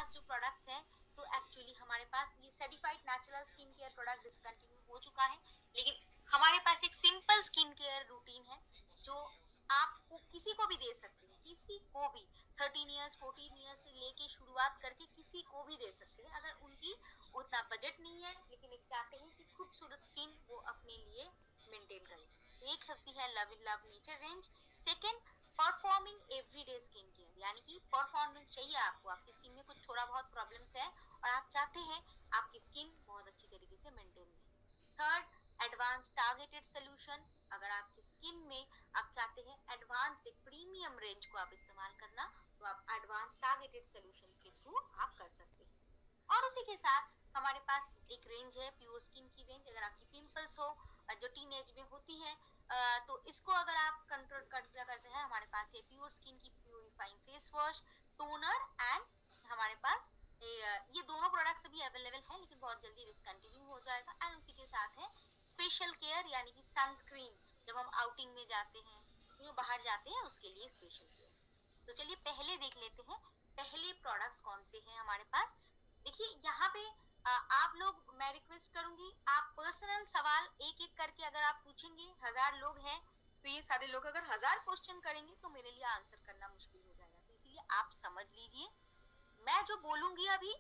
पास जो प्रोडक्ट्स हैं तो एक्चुअली हमारे पास ये certified natural skin care product discontinue हो चुका है, लेकिन हमारे पास एक सिंपल स्किन केयर रूटीन है जो आपको किसी को भी दे सकते हैं, किसी को भी 13 इयर्स 14 इयर्स से लेके शुरुआत करके किसी को भी दे सकते हैं अगर उनकी उतना बजट नहीं है लेकिन एक चाहते हैं कि खूबसूरत स्किन वो अपने लिए मेंटेन करें। एक होती है love in love nature range. Second, performing everyday skin care, यानी कि परफॉर्मेंस चाहिए आपको, आपकी स्किन में कुछ थोड़ा बहुत प्रॉब्लम्स है और आप चाहते हैं आपकी स्किन बहुत अच्छी तरीके से मेंटेन रहे। थर्ड, एडवांस टारगेटेड सोल्यूशन, अगर आपकी स्किन में आप चाहते हैं एडवांस एक प्रीमियम रेंज को आप इस्तेमाल करना तो आप एडवांस टारगेटेड सोल्यूशंस के थ्रू आप कर सकते हैं। और उसी के साथ हमारे पास एक रेंज है प्योर स्किन की रेंज। अगर आपकी पिंपल्स हो जो टीनेज में होती है तो इसको अगर आप कंट्रोल करते हैं, हमारे पास ये प्योर स्किन की purifying face wash, toner and हमारे पास ये दोनों प्रोडक्ट्स अभी अवेलेबल है लेकिन बहुत जल्दी डिसकंटिन्यू हो जाएगा। एंड उसी के साथ है स्पेशल केयर यानी कि सनस्क्रीन, जब हम आउटिंग में जाते हैं जो बाहर जाते हैं उसके लिए स्पेशल केयर। तो चलिए पहले देख लेते हैं पहले प्रोडक्ट्स कौन से हैं हमारे पास। देखिए यहाँ पे आप लोग, मैं रिक्वेस्ट करूंगी आप पर्सनल सवाल एक एक करके अगर आप पूछेंगे, 1000 लोग हैं तो ये सारे लोग अगर 1000 क्वेश्चन करेंगे तो मेरे लिए आंसर करना मुश्किल हो जाएगा, तो इसीलिए आप समझ लीजिए मैं जो बोलूंगी अभी,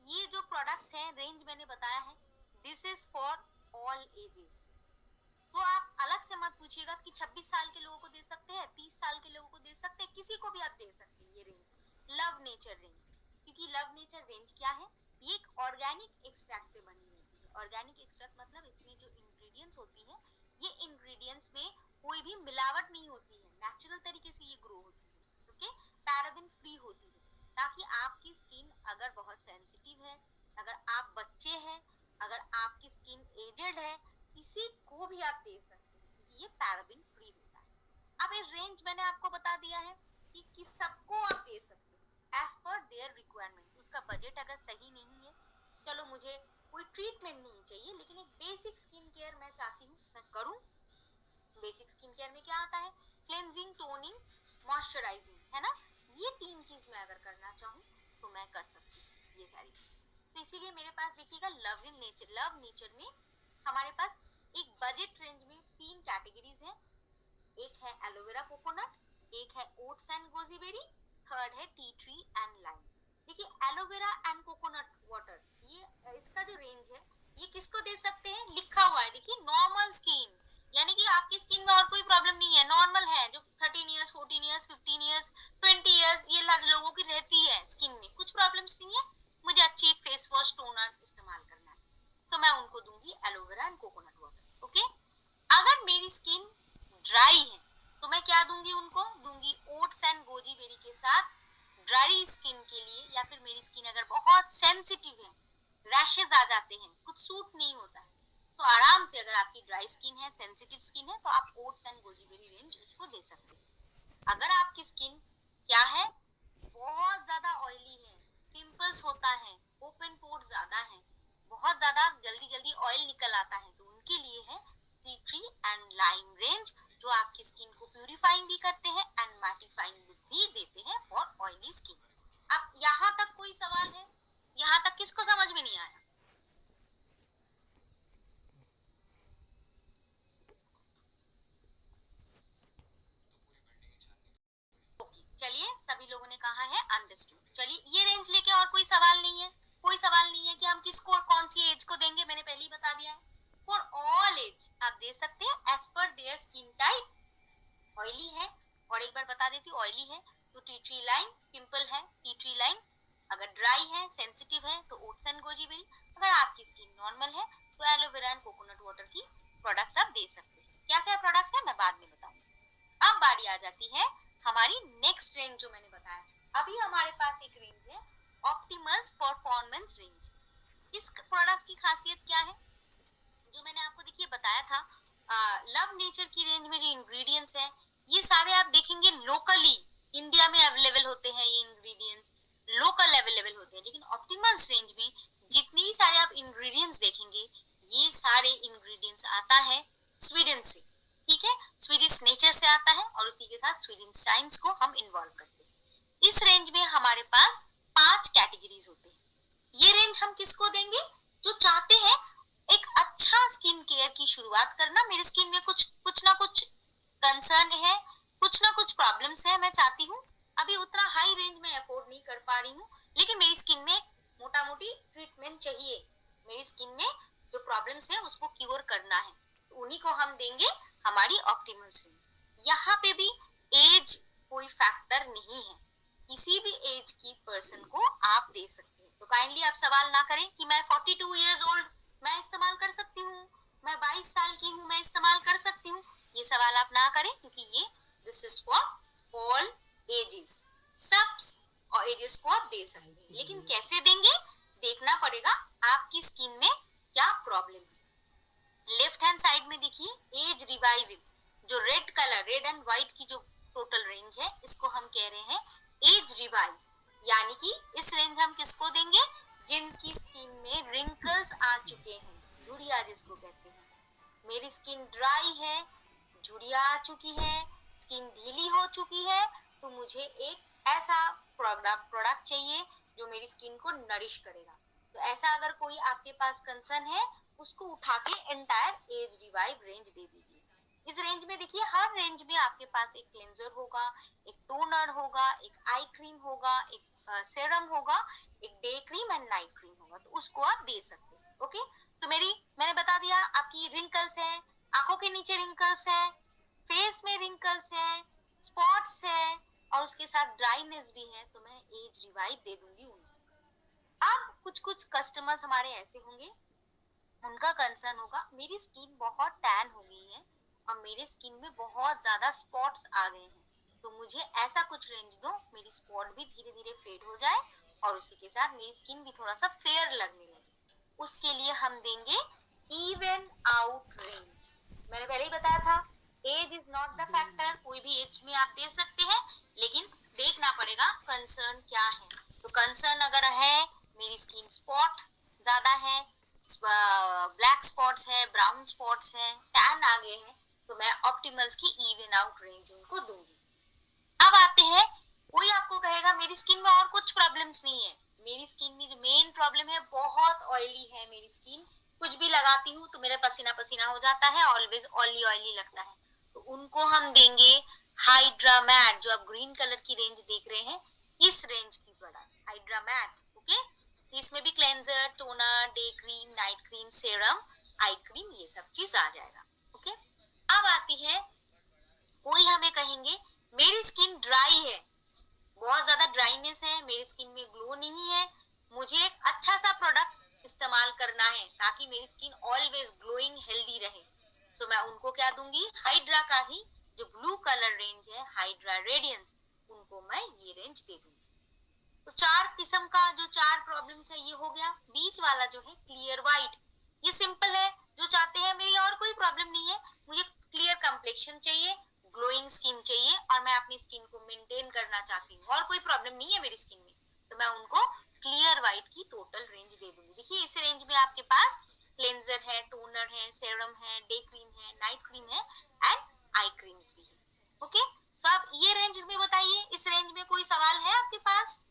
ये जो प्रोडक्ट्स हैं रेंज मैंने बताया है this is for all ages. तो आप अलग से मत पूछिएगा कि 26 साल के लोगों को दे सकते हैं, 30 साल के लोगों को दे सकते हैं, किसी को भी आप दे सकते हैं ये रेंज, लव नेचर रेंज। क्योंकि लव नेचर रेंज क्या है, ये एक ऑर्गेनिक एक्सट्रैक्ट से बनी होती है। ऑर्गेनिक एक्सट्रैक्ट मतलब इसमें जो इंग्रेडिएंट्स होती है ये इंग्रेडिएंट्स में कोई भी मिलावट नहीं होती है, नेचुरल तरीके से ये ग्रो होती है, ओके, पैराबेन फ्री होती है, ताकि आपकी स्किन अगर बहुत सेंसिटिव है, अगर आप बच्चे हैं, अगर आपकी स्किन एजेड है, किसी को भी आप दे सकते हैं क्योंकि ये पैराबेन फ्री होता है। अब ये रेंज मैंने आपको बता दिया है कि सबको आप दे सकते हैं एज पर देयर रिक्वायरमेंट्स। उसका बजट अगर सही नहीं है, चलो मुझे कोई ट्रीटमेंट नहीं चाहिए लेकिन एक बेसिक स्किन केयर मैं चाहती हूँ मैं करूँ। बेसिक स्किन केयर में क्या आता है, क्लेंजिंग, टोनिंग, मॉइस्चराइजिंग, है ना, ये 3 चीज मैं अगर करना चाहूँ तो मैं कर सकती हूँ ये सारी चीज। तो इसीलिए मेरे पास देखिएगा love in nature, love nature में हमारे पास एक बजट रेंज में 3 कैटेगरीज हैं। एक है एलोवेरा कोकोनट, एक है ओट्स एंड गोजीबेरी, थर्ड है टी ट्री एंड लाइम। देखिए एलोवेरा एंड कोकोनट वाटर, ये इसका जो रेंज है ये किसको दे सकते हैं, लिखा हुआ है देखिए, नॉर्मल स्किन, यानी कि आपकी स्किन में और कोई प्रॉब्लम नहीं है, नॉर्मल है, जो 13 इयर्स 14 इयर्स 15 इयर्स 20 इयर्स ये लोगों की रहती है, स्किन में कुछ प्रॉब्लम्स नहीं है, मुझे अच्छी एक फेस वॉश टोनर इस्तेमाल करना है तो मैं उनको दूंगी aloe vera and coconut water, okay. अगर मेरी स्किन ड्राई है तो मैं क्या दूंगी, उनको दूंगी ओट्स एंड गोजी बेरी के साथ ड्राई स्किन के लिए, या फिर मेरी स्किन अगर बहुत सेंसिटिव है, रैशेस आ जाते हैं, कुछ सूट नहीं होता है, तो आराम से अगर आपकी ड्राई स्किन है, सेंसिटिव स्किन है, तो आप oats and goji berry range उसको दे सकते हैं। अगर आपकी स्किन क्या है, बहुत ज्यादा ऑयली है, पिंपल्स होता है, ओपन पोर्स ज्यादा है, बहुत ज्यादा जल्दी जल्दी ऑयल निकल आता है, तो उनके लिए है tea tree and lime range, जो आपकी स्किन को प्यूरिफाइंग भी करते हैं एंड मैटिफाइंग भी देते हैं फॉर ऑयली स्किन। अब यहाँ तक कोई सवाल है, यहाँ तक किसको समझ में नहीं आया? चलिए सभी लोगों ने कहा है अंडरस्टूड। चलिए ये रेंज लेके और कोई सवाल नहीं है, कोई सवाल नहीं है कि हम किसको कौन सी एज को देंगे, मैंने पहले ही बता दिया है फॉर ऑल एज आप दे सकते हैं as per their skin type. Oily है, और एक बार बता देती हूँ, ऑयली है तो टी ट्री लाइन, पिंपल है टी ट्री लाइन, अगर ड्राई है सेंसिटिव है तो ओट्स एंड गोजी बेरी, अगर आपकी स्किन नॉर्मल है तो एलोवेरा एंड कोकोनट वाटर की प्रोडक्ट्स आप दे सकते हैं। क्या क्या प्रोडक्ट्स है मैं बाद में बताऊंगी। अब बारी आ जाती है हमारी नेक्स्ट रेंज जो मैंने बताया, अभी हमारे पास एक रेंज है ऑप्टिमल्स परफॉर्मेंस रेंज। इस प्रोडक्ट्स की खासियत क्या है, जो मैंने आपको देखिए बताया था लव नेचर की रेंज में जो इंग्रेडिएंट्स हैं ये सारे आप देखेंगे लोकली इंडिया में अवेलेबल होते हैं, ये इंग्रेडिएंट्स लोकल अवेलेबल होते हैं, लेकिन ऑप्टिमल्स रेंज में जितनी भी सारे आप इंग्रेडिएंट्स देखेंगे ये सारे इंग्रेडिएंट्स आता है स्वीडन से, ठीक है, स्वीडिश नेचर से आता है और उसी के साथ स्वीडन साइंस को हम इन्वॉल्व करते हैं। इस रेंज में हमारे पास 5 कैटेगरीज रेंज हम किसको देंगे? जो चाहते हैं एक अच्छा स्किन केयर की शुरुआत करना, मेरी स्किन में कुछ ना कुछ कंसर्न है, कुछ ना कुछ प्रॉब्लम्स है, मैं चाहती हूँ अभी उतना हाई रेंज में अफोर्ड नहीं कर पा रही हूँ, लेकिन मेरी स्किन में मोटा मोटी ट्रीटमेंट चाहिए, मेरी स्किन में जो प्रॉब्लम्स है उसको क्योर करना है, तो उन्हीं को हम देंगे हमारी ऑप्टिमल रेंज। यहाँ पे भी एज कोई फैक्टर नहीं है, किसी भी एज की पर्सन को आप दे सकते हैं। तो काइंडली आप सवाल ना करें कि मैं 42 इयर्स ओल्ड मैं इस्तेमाल कर सकती हूँ, मैं 22 साल की हूँ मैं इस्तेमाल कर सकती हूँ, ये सवाल आप ना करें, क्योंकि ये this is for all ages, सब और एजेस को आप दे सकते हैं। लेकिन कैसे देंगे, देखना पड़ेगा आपकी स्किन में क्या प्रॉब्लम है। लेफ्ट हैंड साइड में देखिए एज रिवाइविंग, जो red colour, red and white की जो टोटल रेंज है, इसको हम कह रहे हैं एज रिवाइव, यानी कि इस रेंज हम किसको देंगे? जिनकी स्किन में रिंकल्स आ चुके हैं, झुर्रियां जिसको कहते हैं। मेरी स्किन ड्राई है, झुर्रियां आ चुकी है, स्किन ढीली हो चुकी है, तो मुझे एक ऐसा प्रोडक्ट चाहिए जो मेरी स्किन को नरिश करेगा। तो ऐसा अगर कोई आपके पास कंसर्न है, उसको उठा के एंटायर एज रिवाइव रेंज दे दीजिए। इस रेंज में देखिए हर रेंज में आपके पास एक क्लेंजर होगा, एक टोनर होगा, एक आई क्रीम होगा, एक सेरम होगा, एक day cream and night cream होगा, तो उसको आप दे सकते हैं। ओके, तो मैंने बता दिया आपकी रिंकल्स है, आंखों के नीचे रिंकल्स है, फेस में रिंकल्स है, स्पॉट्स है और उसके साथ ड्राइनेस भी है, तो मैं एज रिवाइव दे दूंगी उनको। अब कुछ कस्टमर्स हमारे ऐसे होंगे, उनका कंसर्न होगा मेरी स्किन बहुत टैन हो गई है और मेरे स्किन में बहुत ज्यादा स्पॉट्स आ गए हैं, तो मुझे ऐसा कुछ रेंज दो मेरी स्पॉट भी धीरे धीरे फेड हो जाए और उसी के साथ मेरी स्किन भी थोड़ा सा फेयर लगने लगे। उसके लिए हम देंगे इवन आउट रेंज। मैंने पहले ही बताया था age is not the factor, कोई भी एज में आप दे सकते हैं, लेकिन देखना पड़ेगा कंसर्न क्या है। तो कंसर्न अगर है मेरी स्किन स्पॉट ज्यादा है, ब्लैक स्पॉट्स है, ब्राउन स्पॉट्स है, टैन आ गए हैं, तो मैं ऑप्टिमल्स की इवन आउट रेंज उनको दूंगी। अब आते हैं, कोई आपको कहेगा मेरी स्किन में और कुछ प्रॉब्लम्स नहीं है, मेरी स्किन में मेन प्रॉब्लम है बहुत ऑयली है मेरी स्किन, कुछ भी लगाती हूँ तो मेरा पसीना पसीना हो जाता है, ऑलवेज ऑयली ऑयली लगता है, तो उनको हम देंगे हाइड्रा मैट, जो आप ग्रीन कलर की रेंज देख रहे हैं, इस रेंज की प्रोडक्ट हाइड्रा मैट। ओके, इसमें भी cleanser, toner, day cream, night cream, serum, eye cream, ये सब चीज आ जाएगा। ओके, अब आती है, कोई हमें कहेंगे मेरी स्किन ड्राई है, बहुत ज्यादा ड्राइनेस है, मेरी स्किन में ग्लो नहीं है, मुझे एक अच्छा सा प्रोडक्ट इस्तेमाल करना है ताकि मेरी स्किन ऑलवेज ग्लोइंग हेल्दी रहे, सो मैं उनको क्या दूंगी, हाइड्रा का ही जो ब्लू कलर रेंज है, हाइड्रा रेडियंस, उनको मैं ये रेंज दे दूंगी। तो चार किस्म का जो चार प्रॉब्लम्स है ये हो गया। बीच वाला जो है क्लियर व्हाइट, ये सिंपल है, जो चाहते हैं मेरी और कोई प्रॉब्लम नहीं है, मुझे क्लियर कम्प्लेक्शन चाहिए, ग्लोइंग स्किन चाहिए और मैं अपनी स्किन को मेंटेन करना चाहती हूँ और कोई प्रॉब्लम नहीं है मेरी स्किन में, तो मैं उनको क्लियर व्हाइट की टोटल रेंज दे दूंगी। देखिए इस रेंज में आपके पास क्लेंजर है, टोनर है, सेरम है, डे क्रीम है, नाइट क्रीम है एंड आई क्रीम्स भी है। ओके, सो आप ये रेंज में बताइए, इस रेंज में कोई सवाल है आपके पास?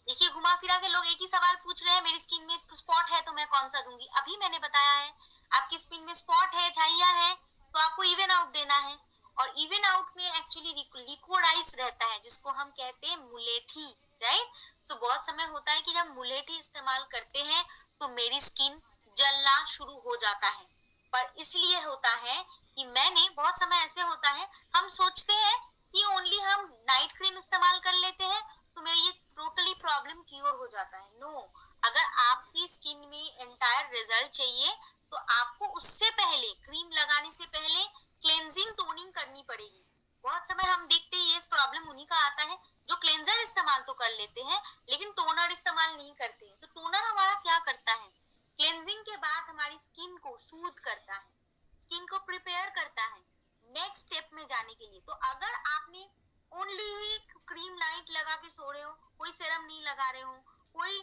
देखिए घुमा फिरा के लोग एक ही सवाल पूछ रहे हैं, मेरी स्किन में स्पॉट है तो मैं कौन सा दूंगी। अभी मैंने बताया है आपकी स्किन में स्पॉट है, झाइया है, तो आपको इवन आउट देना है, और इवन आउट में एक्चुअली लिक्विडाइज रहता है जिसको हम कहते हैं मुलेठी, राइट। सो बहुत समय होता है कि जब मुलेठी इस्तेमाल करते हैं तो मेरी स्किन जलना शुरू हो जाता है, पर इसलिए होता है कि मैंने बहुत समय ऐसे होता है हम सोचते हैं कि ओनली हम नाइट क्रीम इस्तेमाल कर लेते हैं तो मेरा ये टोटली प्रॉब्लम क्योर हो जाता है। नो, अगर आपकी स्किन में एंटायर रिजल्ट चाहिए तो आपको उससे पहले, क्रीम लगाने से पहले क्लेंजिंग टोनिंग करनी पड़ेगी। बहुत समय हम देखते हैं ये प्रॉब्लम उन्हीं का आता है जो क्लेंजर इस्तेमाल तो कर लेते हैं लेकिन टोनर इस्तेमाल नहीं करते हैं। तो टोनर हमारा क्या करता है, क्लेंजिंग के बाद हमारी स्किन को सूद करता है, स्किन को प्रिपेयर करता है नेक्स्ट स्टेप में जाने के लिए। तो अगर आपने ओनली ही क्रीम नाइट लगा के सो रहे हो, कोई सेरम नहीं लगा रहे हो, कोई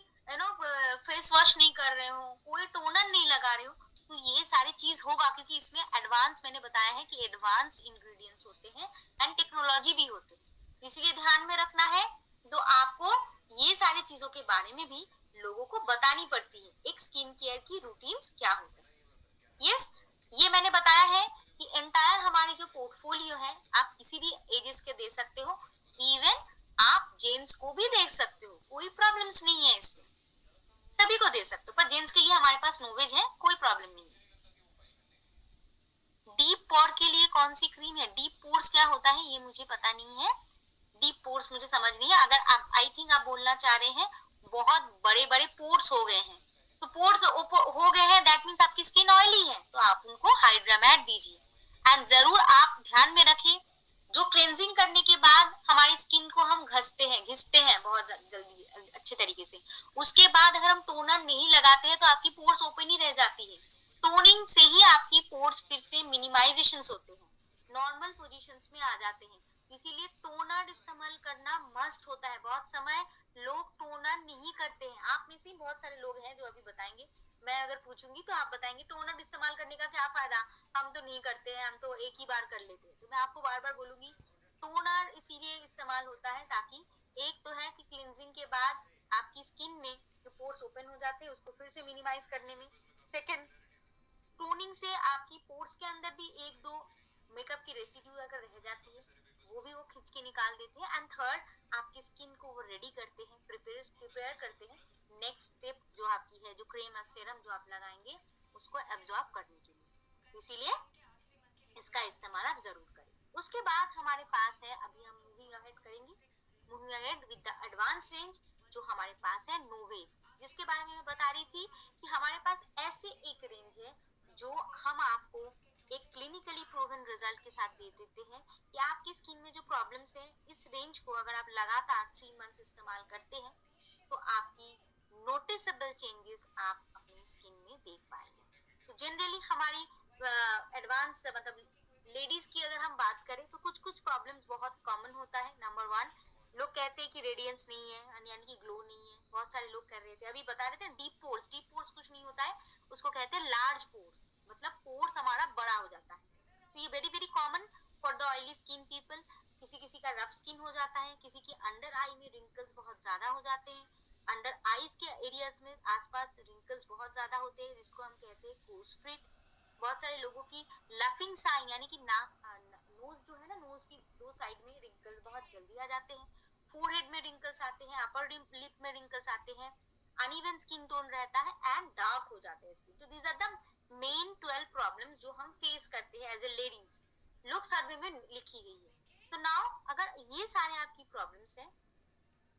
फेस वॉश नहीं कर रहे हो, कोई टोनर नहीं लगा रहे हो, तो ये सारी चीज होगा क्योंकि इसमें एडवांस, मैंने बताया है कि एडवांस इंग्रेडिएंट्स होते हैं एंड टेक्नोलॉजी भी होते हैं, इसलिए ध्यान में रखना है। तो आपको ये सारी चीजों के बारे में भी लोगों को बतानी पड़ती है, एक स्किन केयर की रूटीन्स क्या होता है। यस, ये मैंने बताया है कि एंटायर हमारी जो पोर्टफोलियो है आप किसी भी एजेस के दे सकते हो, इवन आप जेंट्स को भी दे सकते हो, कोई प्रॉब्लम्स नहीं है इसमें, सभी को दे सकते हो, पर जेंट्स के लिए हमारे पास नोवेज है, कोई प्रॉब्लम नहीं है। डीप पोर के लिए कौन सी क्रीम है? डीप पोर्स क्या होता है ये मुझे पता नहीं है, डीप पोर्स मुझे समझ नहीं है। अगर आप, आई थिंक आप बोलना चाह रहे हैं बहुत बड़े बड़े पोर्स हो गए हैं, तो पोर्स हो गए हैं दैट मीन्स आपकी स्किन ऑयली है, तो आप उनको हाइड्रामेट दीजिए। एंड जरूर आप ध्यान में रखें, जो क्लेंजिंग करने के बाद हमारी स्किन को हम घिसते हैं बहुत जल्दी अच्छे तरीके से, उसके बाद अगर हम टोनर नहीं लगाते हैं तो आपकी पोर्स ओपन ही रह जाती है। टोनिंग से ही आपकी पोर्स फिर से मिनिमाइजेशन होते हैं, नॉर्मल पोजीशंस में आ जाते हैं, इसीलिए टोनर इस्तेमाल करना मस्ट होता है। बहुत समय लोग टोनर नहीं करते हैं, आप में से बहुत सारे लोग हैं जो अभी बताएंगे, मैं अगर पूछूंगी तो आप बताएंगे टोनर इस्तेमाल करने का क्या फायदा, हम तो नहीं करते हैं, हम तो एक ही बार कर लेते हैं। तो मैं आपको बार बार बोलूंगी टोनर इसीलिए इस्तेमाल होता है ताकि एक तो है कि क्लिनजिंग के बाद आपकी स्किन में जो पोर्स ओपन हो जाते हैं उसको फिर से मिनिमाइज करने में, सेकंड टोनिंग से आपकी पोर्स के अंदर भी एक दो मेकअप की रेसिड्यू अगर रह जाती है वो भी वो खींच के निकाल देते हैं, एंड थर्ड आपकी स्किन को वो रेडी करते हैं, प्रिपेयर करते हैं नेक्स्ट स्टेप जो आपकी है, जो क्रीम और सीरम जो आप लगाएंगे उसको एब्जॉर्ब करने के लिए, तो इसीलिए इसका इस्तेमाल आप जरूर करें। उसके बाद हमारे पास है, अभी हम मूविंग अहेड करेंगे, moving ahead with the advance range, जो हमारे पास है नोवे, जिसके बारे में मैं बता रही थी कि हमारे पास ऐसे एक रेंज है जो हम आपको एक क्लिनिकली प्रूवन रिजल्ट के साथ दे देते हैं कि आपकी स्किन में जो प्रॉब्लम्स है, इस रेंज को अगर आप लगातार 3 मंथ्स इस्तेमाल करते हैं तो आपकी नोटिसेबल चेंजेस आप अपनी स्किन में देख पाएंगे। तो जनरली हमारी एडवांस मतलब लेडीज की अगर हम बात करें तो कुछ कुछ प्रॉब्लम्स बहुत कॉमन होता है। नंबर वन, लोग कहते हैं कि रेडियंस नहीं है, यानी कि ग्लो नहीं है, बहुत सारे लोग कर रहे थे, अभी बता रहे थे डीप पोर्स, डीप पोर्स कुछ नहीं होता है, उसको कहते हैं लार्ज पोर्स, मतलब पोर्स हमारा बड़ा हो जाता है। तो ये very very common for the oily skin people, किसी किसी का रफ स्किन हो जाता है, किसी की अंडर आई में रिंकल्स बहुत ज्यादा हो जाते हैं, अंडर आईज के एरियाज में आसपास रिंकल्स बहुत ज्यादा होते हैं जिसको हम कहते हैं कोस फ्रिट। बहुत सारे लोगों की लफिंग साइन यानी कि नोज जो है ना, नोज की दो साइड में रिंकल्स बहुत जल्दी आ जाते हैं, फोरहेड में रिंकल्स आते हैं, अपर लिप में रिंकल्स आते हैं, अनइवन स्किन टोन रहता है एंड डार्क हो जाते हैं स्किन। तो these are the main 12 problems जो हम फेस करते हैं एज ए लेडीज, लोग सर्वे में लिखी गई है। तो नाउ अगर ये सारे आपकी प्रॉब्लम्स है,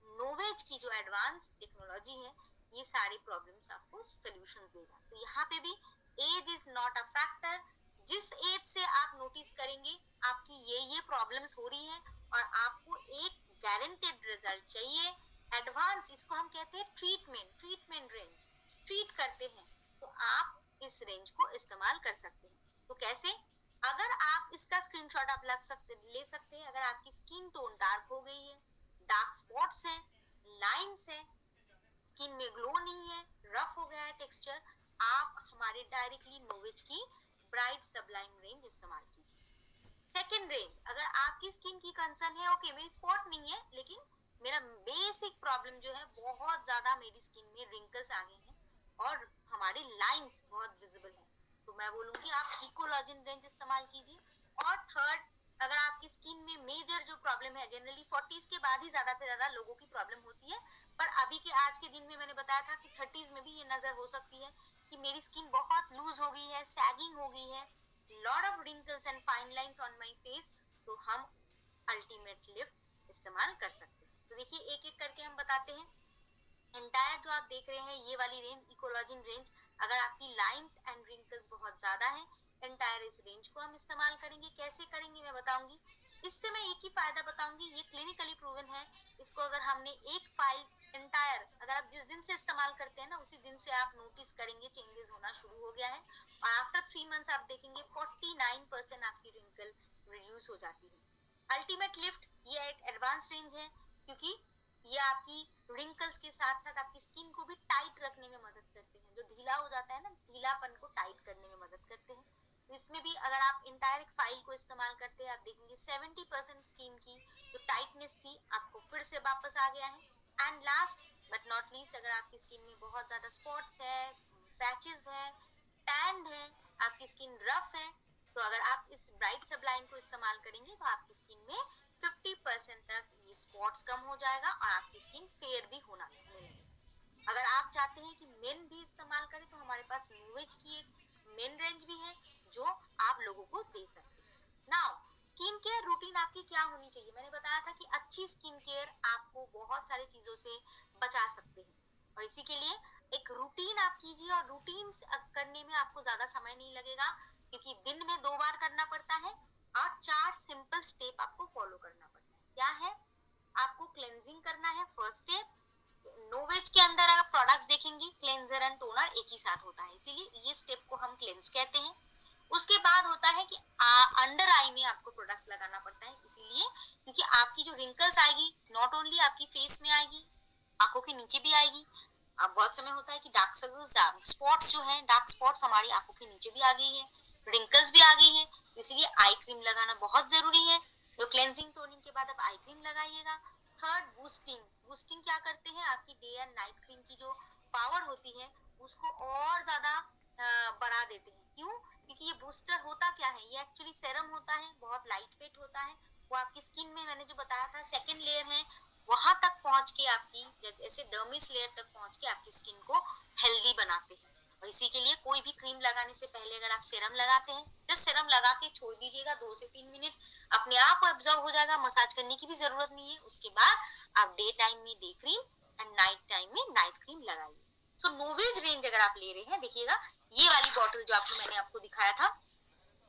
नोवेज की जो एडवांस टेक्नोलॉजी है ये सारी प्रॉब्लम्स आपको सोल्यूशन देगा। तो यहाँ पे भी age is not a factor, जिस एज से आप नोटिस करेंगे आपकी ये प्रॉब्लम्स हो रही है और आपको एक गारंटेड रिजल्ट चाहिए, एडवांस, इसको हम कहते हैं ट्रीटमेंट रेंज, ट्रीट करते हैं, तो आप इस रेंज को इस्तेमाल कर सकते हैं। तो कैसे? अगर आप इसका स्क्रीनशॉट आप ले सकते हैं, अगर आपकी स्किन टोन डार्क हो गई है, डार्क स्पॉट्स हैं, लाइंस हैं, स्किन में ग्लो नहीं है, रफ हो गया है टेक्सचर, आप हमारे डायरेक्टली नोवेज की ब्राइट सबलाइम रेंज इस्तेमाल कीजिए। सेकेंड रेंज, अगर आपकी स्किन की कंसर्न है ओके मेरी स्पॉट नहीं है लेकिन मेरा बेसिक प्रॉब्लम जो है बहुत ज्यादा, मेरी स्किन में रिंकल्स आ गए हैं और हमारी लाइंस बहुत विजिबल है, तो मैं बोलूंगी आप इकोलॉजिन रेंज इस्तेमाल कीजिए। और थर्ड, अगर आपकी स्किन में मेजर जो प्रॉब्लम है, जनरली 40s के बाद ही ज्यादा से ज्यादा लोगों की प्रॉब्लम होती है, पर अभी के आज के दिन में मैंने बताया था कि 30s में भी ये नजर हो सकती है कि मेरी स्किन बहुत लूज हो गई है, सैगिंग हो गई है, lot of wrinkles and fine lines on my face, तो हम अल्टीमेट लिफ्ट इस्तेमाल कर सकते हैं। तो देखिए एक एक करके हम बताते हैं। एंटायर जो आप देख रहे हैं ये वाली रेंज, इकोलॉजिन रेंज, अगर आपकी लाइंस एंड रिंकल्स बहुत ज्यादा है, एंटायर इस रेंज को हम इस्तेमाल करेंगे। कैसे करेंगे मैं बताऊंगी, इससे मैं एक ही फायदा बताऊंगी, ये क्लिनिकली प्रूवन है, इसको अगर हमने एक फाइल एंटायर, अगर आप जिस दिन से इस्तेमाल करते हैं ना उसी दिन से आप नोटिस करेंगे चेंजेस होना शुरू हो गया है, और आफ्टर 3 मंथ्स आप देखेंगे 49% आपकी रिंकल रिड्यूस हो जाती है। अल्टीमेट लिफ्ट ये एक एडवांस रेंज है क्योंकि ये आपकी रिंकल्स के साथ साथ आपकी स्किन को भी टाइट रखने में मदद करते हैं। जो ढीला हो जाता है ना, ढीलापन को टाइट करने में मदद करते हैं। तो इसमें भी अगर आप इंटायर फाइल को इस्तेमाल करते हैं, आप देखेंगे 70% स्किन की जो टाइटनेस थी आपको फिर से वापस आ गया है। And last but not least, अगर आपकी स्किन में बहुत ज्यादा स्पॉट्स है, पैचेस है, टैन है, आपकी स्किन रफ है, तो अगर आप इस ब्राइट सबलाइम को इस्तेमाल करेंगे तो आपकी स्किन में 50% तक ये स्पॉट्स कम हो जाएगा और आपकी स्किन फेयर भी होना लगेगी। अगर आप चाहते हैं कि मेन भी इस्तेमाल करें तो हमारे पास न्यूएज की एक मेन रेंज भी है जो आप लोगों को दे सकते हैं। नाउ स्किन केयर रूटीन आपकी क्या होनी चाहिए? मैंने बताया था कि अच्छी स्किन केयर आपको बहुत सारी चीजों से बचा सकते हैं, और इसी के लिए एक रूटीन आप कीजिए, और रूटीन करने में आपको ज्यादा समय नहीं लगेगा क्योंकि दिन में 2 बार करना पड़ता है और 4 सिंपल स्टेप आपको फॉलो करना पड़ता है। क्या है? आपको क्लेंजिंग करना है, फर्स्ट स्टेप। नोवेज के अंदर आप प्रोडक्ट्स देखेंगे क्लेंजर एंड टोनर एक ही साथ होता है, इसीलिए ये स्टेप को हम क्लेंज कहते हैं। उसके बाद होता है कि अंडर आई में आपको प्रोडक्ट्स लगाना पड़ता है, इसीलिए क्योंकि आपकी जो रिंकल्स आएगी नॉट ओनली आपकी फेस में आएगी, आंखों के नीचे भी आएगी। अब बहुत समय होता है कि डार्क सर्कल्स, स्पॉट्स जो है, डार्क स्पॉट्स हमारी आंखों के नीचे भी आ गई है, रिंकल्स भी आ गई है, इसीलिए आई क्रीम लगाना बहुत जरूरी है। तो क्लेंजिंग टोनिंग के बाद आप आई क्रीम लगाइएगा। Third, boosting. बूस्टिंग क्या करते हैं? आपकी डे एंड नाइट क्रीम की जो पावर होती है उसको और ज्यादा बढ़ा देते हैं। क्यों? क्योंकि ये बूस्टर होता क्या है, ये एक्चुअली सेरम होता है, बहुत लाइट वेट होता है, वो आपकी स्किन में, मैंने जो बताया था सेकेंड लेयर है, वहां तक पहुंच के आपकी जैसे डर्मिस लेयर तक पहुंच के आपकी स्किन को हेल्दी बनाते हैं। और इसी के लिए कोई भी क्रीम लगाने से पहले अगर आप सीरम लगाते हैं, जस्ट सीरम लगा के छोड़ दीजिएगा 2 से 3 मिनट, अपने आप एब्जॉर्ब हो जाएगा, मसाज करने की भी जरूरत नहीं है। उसके बाद आप डे टाइम में day cream and night time में नाइट क्रीम लगाइए। सो नोवेज रेंज अगर आप ले रहे हैं, देखिएगा ये वाली बॉटल जो आपको मैंने आपको दिखाया था,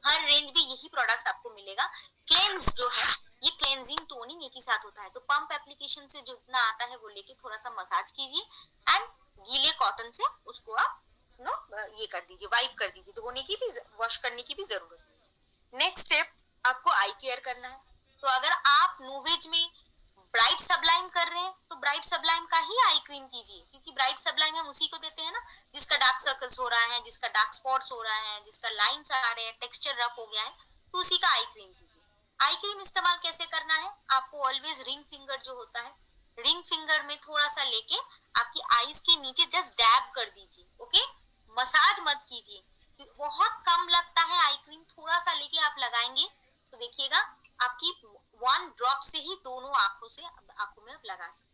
हर रेंज में यही प्रोडक्ट्स आपको मिलेगा। क्लेंस जो है ये क्लेंजिंग टोनिंग एक ही साथ होता है, तो पंप एप्लीकेशन से जितना आता है वो लेके थोड़ा सा मसाज कीजिए एंड गीले कॉटन से उसको आप ये कर दीजिए, वाइप कर दीजिए, धोने की भी, वॉश करने की भी जरूरत नहीं। नेक्स्ट स्टेप, आपको आई केयर करना है। तो अगर आप नोवेज में ब्राइट सबलाइम कर रहे हैं तो ब्राइट सबलाइम का ही आई क्रीम कीजिए, क्योंकि ब्राइट सबलाइम हम उसी को देते हैं ना जिसका डार्क सर्कल्स हो रहा है, जिसका डार्क स्पॉट्स हो रहा है, जिसका लाइंस आ रहे हैं, टेक्सचर रफ हो गया है, तो उसी का आई क्रीम कीजिए। आई क्रीम इस्तेमाल कैसे करना है? आपको ऑलवेज रिंग फिंगर जो होता है, रिंग फिंगर में थोड़ा सा लेके आपकी आईज के नीचे जस्ट डैब कर दीजिए, ओके? मसाज मत कीजिए, बहुत कम लगता है आई क्रीम, थोड़ा सा लेके आप लगाएंगे तो देखिएगा आपकी 1 ड्रॉप से ही दोनों आंखों में आप लगा सकते।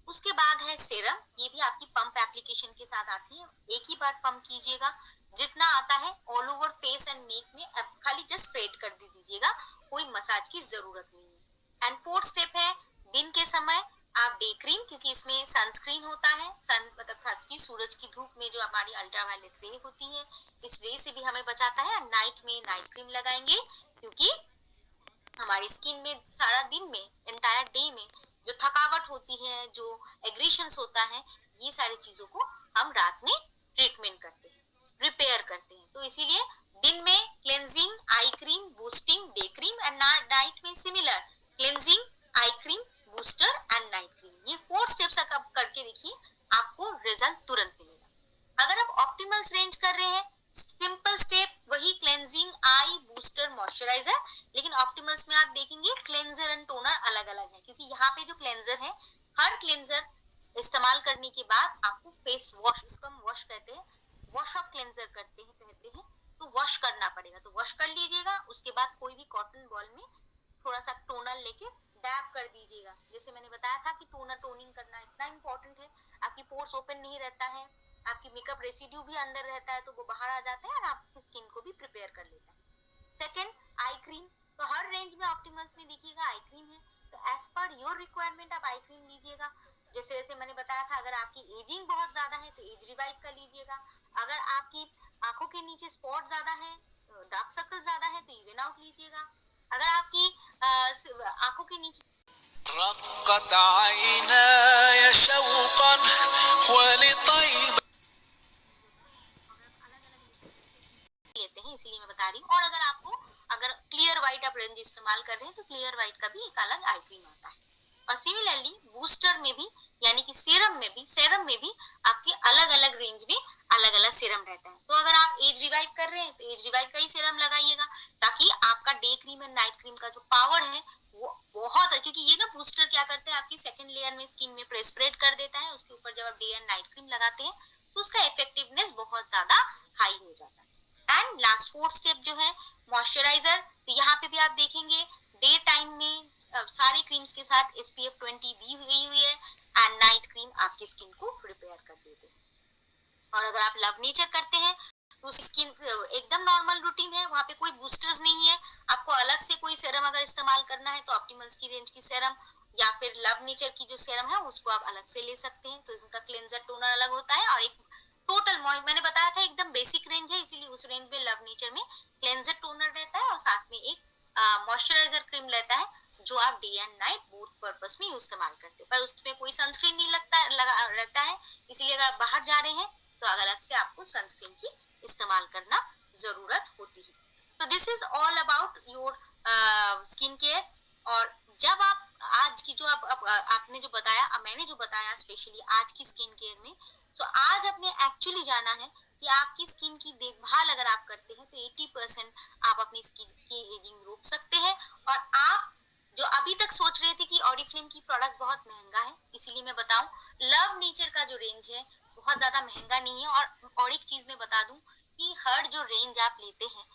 उसके बाद है सेरम, ये भी आपकी पंप एप्लीकेशन के साथ आती है, एक ही बार पंप कीजिएगा, जितना आता है all over face and neck में खाली जस्ट स्प्रेड कर दीजिएगा, कोई मसाज की जरूरत नहीं है। एंड फोर्थ स्टेप है, दिन के समय आप डे क्रीम, क्योंकि इसमें सनस्क्रीन होता है, सन मतलब की सूरज की धूप में जो हमारी अल्ट्रावायलेट रे होती है, इस रे से भी हमें बचाता है। नाइट में नाइट क्रीम लगाएंगे, क्योंकि हमारी स्किन में सारा दिन में, एंटायर डे में जो थकावट होती है, जो एग्रेशंस होता है, ये सारी चीजों को हम रात में ट्रीटमेंट करते हैं, रिपेयर करते हैं। तो इसीलिए दिन में cleansing, eye cream, boosting, day cream and night में similar cleansing, eye cream, booster and night cream. ये 4 स्टेप्स आप करके देखिए, आपको रिजल्ट तुरंत मिलेगा। अगर आप ऑप्टिमल्स रेंज कर रहे हैं, सिंपल स्टेप वही क्लेंजिंग, आई, बूस्टर, मॉइस्चराइजर, लेकिन ऑप्टिमल्स में आप देखेंगे क्लेंजर एंड टोनर अलग अलग है, क्योंकि यहाँ पे जो क्लेंजर है, हर क्लेंजर इस्तेमाल करने के बाद आपको फेस वॉश, उसको हम वॉश कहते हैं, वॉश ऑफ क्लेंजर कहते हैं, तो वॉश करना पड़ेगा, तो वॉश कर लीजिएगा। उसके बाद कोई भी कॉटन बॉल में थोड़ा सा टोनर लेके डैब कर दीजिएगा। जैसे मैंने बताया था कि टोनर टोनिंग करना इतना इंपॉर्टेंट है, आपकी पोर्स ओपन नहीं रहता है, आपकी मेकअप रेसिड्यू भी अंदर रहता है तो वो बाहर आ जाता है और आपकी स्किन को भी प्रिपेयर कर लेता है। सेकेंड, आई क्रीम, तो हर रेंज में ऑप्टिमल्स में देखिएगा आई क्रीम है, तो एज पर योर रिक्वायरमेंट आप आई क्रीम लीजिएगा। जैसे जैसे मैंने बताया था, अगर आपकी एजिंग बहुत ज्यादा है तो एज रिवाइव का लीजिएगा, अगर आपकी आंखों के नीचे स्पॉट ज्यादा है, डार्क सर्कल ज्यादा है तो इवन आउट लीजिएगा, अगर आपकी आंखों के नीचे रक़्क़त ऐनाय शौक़न वलितैब लेते हैं, इसीलिए मैं बता रही हूँ। और अगर क्लियर व्हाइट आप रेंज इस्तेमाल कर रहे हैं तो क्लियर व्हाइट का भी एक अलग आई क्रीम आता है। और सिमिलरली बूस्टर में भी यानी कि सीरम में भी आपके अलग अलग रेंज में अलग अलग सीरम रहता है। तो अगर आप एज रिवाइव कर रहे हैं तो एज रिवाइव का ही सीरम लगाइएगा, ताकि आपका day cream and night cream का जो पावर है वो बहुत है, क्योंकि ये ना बूस्टर क्या करते हैं आपकी सेकंड लेयर में स्किन में स्प्रेड कर देता है, उसके ऊपर जब आप डे एंड नाइट क्रीम लगाते हैं तो उसका इफेक्टिवनेस बहुत ज्यादा हाई हो जाता है। एंड लास्ट फोर्थ स्टेप जो है मॉइस्चराइजर, तो यहाँ पे भी आप देखेंगे डे टाइम में सारे क्रीम्स के साथ SPF 20 दी गई हुई है एंड नाइट क्रीम आपकी स्किन को रिपेयर कर देते हैं। और अगर आप लव नेचर करते हैं तो स्किन एकदम नॉर्मल रूटीन है, वहाँ पे कोई बूस्टर्स नहीं है, आपको अलग से कोई सेरम अगर इस्तेमाल करना है तो ऑप्टिमल्स की रेंज की सेरम या फिर लव नेचर की जो सेरम है उसको आप अलग से ले सकते हैं। तो इसका क्लेंजर टोनर अलग होता है और एक टोटल मैंने बताया था एकदम बेसिक रेंज है, इसीलिए उस रेंज में लव नेचर में क्लेंजर टोनर रहता है और साथ में एक मॉइस्चराइजर क्रीम रहता है जो आप day and night both purpose में इस्तेमाल करते हैं। पर उसमें कोई सनस्क्रीन नहीं लगा रहता है, इसीलिए अगर आप बाहर जा रहे हैं तो अलग से आपको सनस्क्रीन की इस्तेमाल करना जरूरत होती है। तो this is all about your skin care. और जब आप आज की जो आपने जो बताया, मैंने जो बताया स्पेशली आज की स्किन केयर में, तो आज आपने एक्चुअली जाना है कि आपकी स्किन की देखभाल अगर आप करते हैं तो 80% आप अपनी स्किन की एजिंग रोक सकते हैं। और आप जो अभी तक सोच रहे थे कि ऑरिफ्लेम की प्रोडक्ट्स बहुत महंगा है, इसीलिए मैं बताऊं लव नेचर का जो रेंज है बहुत ज्यादा महंगा नहीं है। और एक चीज मैं बता दूं कि हर जो रेंज आप लेते हैं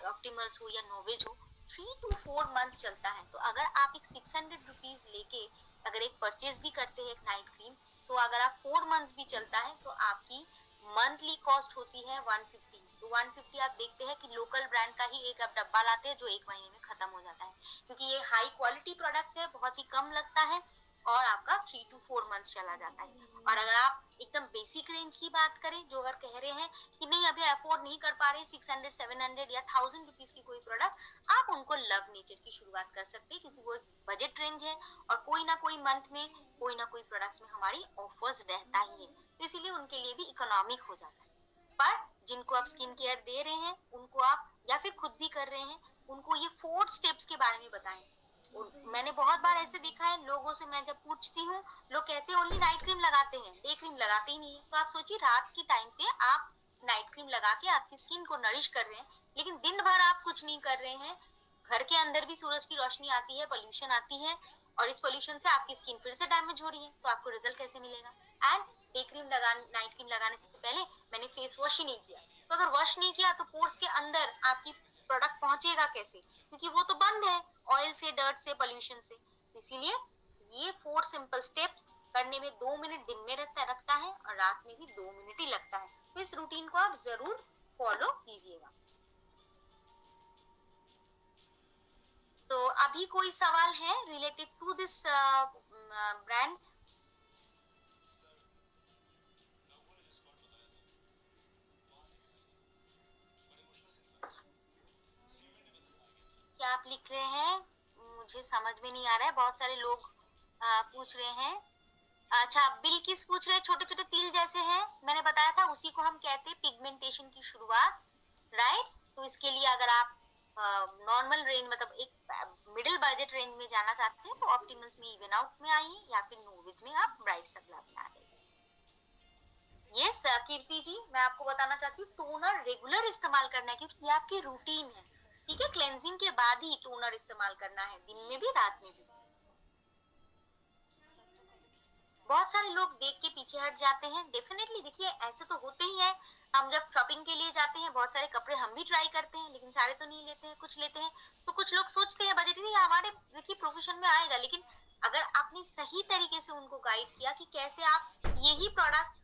ऑप्टिमल्स हो या नोवेज हो 3 to 4 मंथ्स चलता है। तो अगर आप एक 600 रुपीज लेके अगर एक परचेज भी करते हैं एक नाइट क्रीम, तो अगर आप 4 मंथ्स भी चलता है तो आपकी मंथली कॉस्ट होती है 150। तो 150 आप देखते हैं कि लोकल ब्रांड का ही एक आप डब्बा लाते हैं जो 1 महीने में खत्म हो जाता है, क्योंकि ये हाई क्वालिटी प्रोडक्ट्स है, बहुत ही कम लगता है और आपका 3 to 4 मंथ्स चला जाता है। और अगर आप एकदम बेसिक रेंज की बात करें, जो अगर कह रहे हैं कि नहीं अभी अफोर्ड नहीं कर पा रहे 600 700 या 1000 रुपीज की कोई प्रोडक्ट, आप उनको लव नेचर की शुरुआत कर सकते हैं, क्योंकि वो बजट रेंज है और कोई ना कोई मंथ में कोई ना कोई प्रोडक्ट्स में हमारी ऑफर्स रहता ही है, तो इसीलिए उनके लिए भी इकोनॉमिक हो जाता है। पर जिनको आप स्किन केयर दे रहे हैं उनको आप या फिर खुद भी कर रहे हैं उनको ये 4 स्टेप्स के बारे में बताएं। और मैंने बहुत बार ऐसे देखा है लोगों से, मैं जब पूछती हूँ लोग कहते हैं ओनली नाइट क्रीम लगाते हैं, डे क्रीम लगाते ही नहीं है। तो आप सोचिए रात के टाइम पे आप नाइट क्रीम लगा के आपकी स्किन को नरिश कर रहे हैं, लेकिन दिन भर आप कुछ नहीं कर रहे हैं, घर के अंदर भी सूरज की रोशनी आती है, पोल्यूशन आती है और इस पोल्यूशन से आपकी स्किन फिर से डैमेज हो रही है, तो आपको रिजल्ट कैसे मिलेगा। And day cream night cream लगाने से पहले मैंने फेस वॉश ही नहीं किया, तो अगर वॉश नहीं किया तो पोर्स के अंदर आपकी प्रोडक्ट पहुंचेगा कैसे, क्योंकि वो तो बंद है ऑयल से, डर्ट से, पोल्यूशन से। इसीलिए ये 4 सिंपल स्टेप्स करने में 2 मिनट दिन में रखता है और रात में भी 2 मिनट ही लगता है। तो इस रूटीन को आप जरूर फॉलो कीजिएगा। तो अभी कोई सवाल है रिलेटेड टू दिस ब्रांड? क्या आप लिख रहे हैं? मुझे समझ में नहीं आ रहा है, बहुत सारे लोग पूछ रहे हैं। अच्छा, बिल्किस पूछ रहे छोटे छोटे तिल जैसे हैं, मैंने बताया था उसी को हम कहते हैं पिगमेंटेशन की शुरुआत, राइट। तो इसके लिए अगर आप नॉर्मल रेंज मतलब एक मिडिल बजट रेंज में जाना चाहते हैं तो ऑप्टिमल्स में इवन आउट में आइए या फिर नोविज में आप ब्राइट सप्लाई में आ जाइए। यस कीर्ति जी, मैं आपको बताना चाहती हूँ टोनर रेगुलर इस्तेमाल करना है, क्योंकि ये आपकी रूटीन है, ठीक है। क्लेंजिंग के बाद ही टोनर इस्तेमाल करना है, दिन में भी रात में भी। बहुत सारे लोग देख के पीछे हट जाते हैं, डेफिनेटली देखिए ऐसे तो होते ही है। हम जब शॉपिंग के लिए जाते हैं बहुत सारे कपड़े हम भी ट्राई करते हैं, लेकिन सारे तो नहीं लेते हैं, कुछ लेते हैं। तो कुछ लोग सोचते हैं बजट नहीं हमारे देखिए प्रोफेशन में आएगा, लेकिन अगर आपने सही तरीके से उनको गाइड किया कि कैसे आप यही product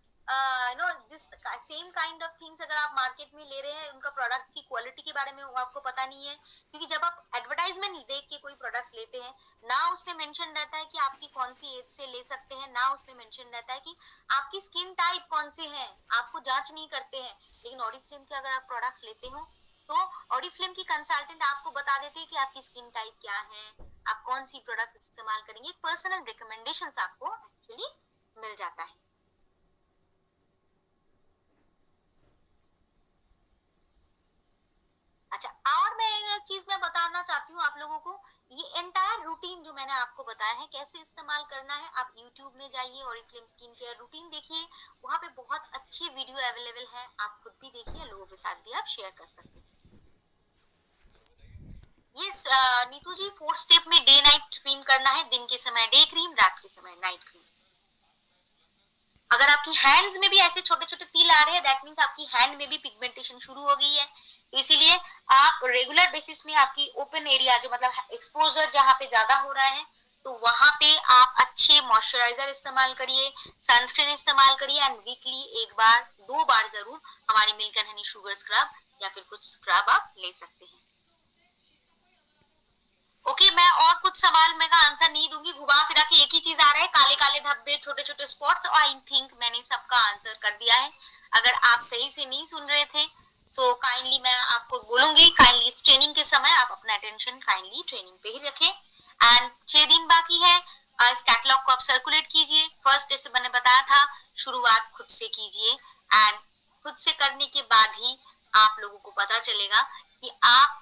no this same kind of things अगर आप मार्केट में ले रहे हैं, उनका प्रोडक्ट की क्वालिटी के बारे में आपको पता नहीं है, क्योंकि जब आप एडवर्टाइजमेंट देख के कोई प्रोडक्ट्स लेते हैं ना उसमें मेंशन रहता है कि आपकी कौन सी एज से ले सकते हैं, ना उसमें मेंशन रहता है कि आपकी स्किन टाइप कौन से है, आपको जांच नहीं करते हैं। लेकिन ऑरिफ्लेम के अगर आप प्रोडक्ट्स लेते हो तो ऑरिफ्लेम की कंसल्टेंट आपको बता देते हैं कि आपकी स्किन टाइप क्या है, आप कौन सी प्रोडक्ट इस्तेमाल करेंगे, पर्सनल रिकमेंडेशंस आपको एक्चुअली मिल जाता है। अच्छा, और मैं एक चीज मैं बताना चाहती हूँ आप लोगों को, ये एंटायर रूटीन जो मैंने आपको बताया है कैसे इस्तेमाल करना है, आप YouTube में जाइए ऑरिफ्लेम स्किन केयर रूटीन देखिए, वहाँ पे बहुत अच्छे वीडियो अवेलेबल है, आप खुद भी देखिए, लोगों के साथ भी आप शेयर कर सकते हैं। यस नीतू जी, 4th स्टेप में डे नाइट क्रीम करना है, दिन के समय डे क्रीम, रात के समय नाइट क्रीम। अगर आपकी हैंड्स में भी ऐसे छोटे छोटे तिल आ रहे हैं, दैट मीन्स आपकी हैंड में भी पिगमेंटेशन शुरू हो गई है। इसीलिए आप रेगुलर बेसिस में आपकी ओपन एरिया जो मतलब एक्सपोजर जहाँ पे ज्यादा हो रहा है, तो वहां पे आप अच्छे मॉइस्चराइजर इस्तेमाल करिए, सनस्क्रीन इस्तेमाल करिए, एंड वीकली 1 बार 2 बार जरूर हमारी milk and honey sugar scrub या फिर कुछ स्क्रब आप ले सकते हैं। ओके मैं और कुछ सवाल में का आंसर नहीं दूंगी, घुमा फिरा के एक ही चीज आ रहा है, काले काले धब्बे, छोटे छोटे स्पॉट्स, और आई थिंक मैंने सबका आंसर कर दिया है। अगर आप सही से नहीं सुन रहे थे सो काइंडली मैं आपको बोलूंगी, काइंडली इस ट्रेनिंग के समय आप अपना अटेंशन काइंडली ट्रेनिंग पे ही रखें। एंड 6 दिन बाकी है, इस कैटलॉग को आप सर्कुलेट कीजिए। फर्स्ट जैसे मैंने बताया था, शुरुआत खुद से कीजिए, एंड खुद से करने के बाद ही आप लोगों को पता चलेगा कि आप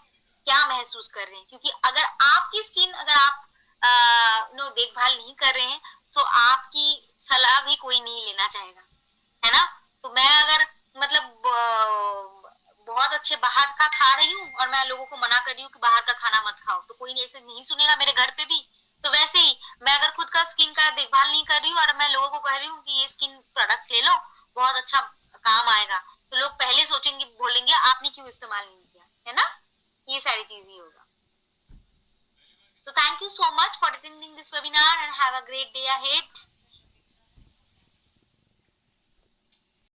क्या महसूस कर रहे हैं, क्योंकि अगर आपकी स्किन अगर आप नो देखभाल नहीं कर रहे हैं, सो आपकी सलाह भी कोई नहीं लेना चाहेगा, है ना। तो मैं अगर मतलब बहुत अच्छे बाहर का खा रही हूँ और मैं लोगों को मना कर रही हूँ कि बाहर का खाना मत खाओ, तो कोई ऐसे नहीं सुनेगा मेरे घर पे भी। तो वैसे ही मैं अगर खुद का स्किन का देखभाल नहीं कर रही हूँ और मैं लोगों को कह रही हूँ कि ये स्किन प्रोडक्ट्स ले लो, बहुत अच्छा काम आएगा, तो लोग पहले सोचेंगे, बोलेंगे आपने क्यों इस्तेमाल नहीं किया, है ना। ये सारी चीज ही होगा। So thank you so much for attending this webinar and have a great day ahead.